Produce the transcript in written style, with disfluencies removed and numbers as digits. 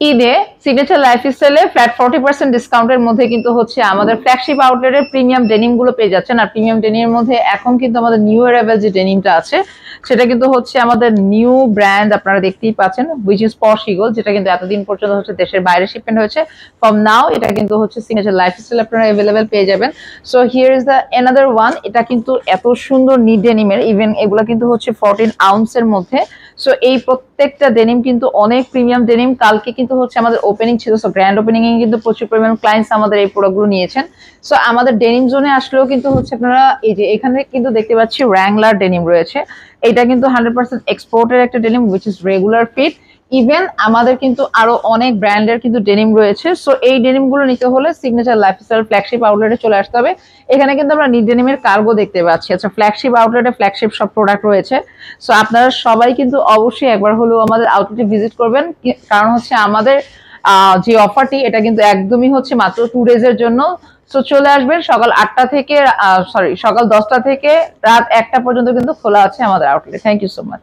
ঈদে সিগনেচার লাইফস্টাইলে ফ্ল্যাট 40% ডিসকাউন্টের মধ্যে কিন্তু হচ্ছে আমাদের ফ্ল্যাগশিপ আউটলেটের প্রিমিয়াম ডেনিম গুলো পেয়ে যাচ্ছেন। আর প্রিমিয়াম ডেনিমের মধ্যে এখন কিন্তু আমাদের নিউ অ্যারাইভেল যে ডেনিমটা আছে সেটা কিন্তু হচ্ছে আমাদের নিউ ব্র্যান্ড, আপনারা দেখতেই পাচ্ছেন, হুইচ ইজ পশ ইগল, যেটা কিন্তু এতদিন পর্যন্ত হচ্ছে দেশের বাইরে শিপমেন্ট হয়েছে। ফ্রম নাও এটা কিন্তু হচ্ছে সিগনেচার লাইফস্টাইল আপনারা অ্যাভেলেবেল পেয়ে যাবেন। So here is the another one. এটা কিন্তু এত সুন্দর নিট ডেনিমের, ইভেন এগুলো কিন্তু হচ্ছে 14 আউন্সের মধ্যে। সো এই প্রত্যেকটা ডেনিম কিন্তু অনেক প্রিমিয়াম ডেনিম। কালকে কিন্তু হচ্ছে আমাদের ওপেনিং ছিল, সো গ্র্যান্ড ওপেনিং এ কিন্তু প্রচুর পরিমাণ ক্লায়েন্টস আমাদের এই প্রোডাক্টগুলো নিয়েছেন। সো আমাদের ডেনিম জোনে আসলেও কিন্তু হচ্ছে আপনারা এই যে এখানে কিন্তু দেখতে পাচ্ছি র্যাংলার ডেনিম রয়েছে। এটা কিন্তু 100% এক্সপোর্টের একটা denim which is regular fit. Even আমাদের কিন্তু আরো অনেক ব্র্যান্ডের কিন্তু ডেনিম রয়েছে। সো এই ডেনিম গুলো নিতে হলে সিগনেচার লাইফস্টাইল ফ্ল্যাগশিপ আউটলেটে চলে আসতে হবে। এখানে কিন্তু আমরা নিট ডেনিমের কার্গো দেখতে পাচ্ছি। আচ্ছা, ফ্ল্যাগশিপ আউটলেটে ফ্ল্যাগশিপ সব প্রোডাক্ট রয়েছে। সো আপনারা সবাই কিন্তু অবশ্যই একবার হলেও আমাদের আউটলেটে ভিজিট করবেন, কারণ হচ্ছে আমাদের যে অফারটি এটা কিন্তু একদমই হচ্ছে মাত্র 2 ডেজ এর জন্য। সো চলে আসবেন সকাল 8টা থেকে সকাল 10টা থেকে রাত 1টা পর্যন্ত কিন্তু খোলা আছে আমাদের outlet. Thank you so much.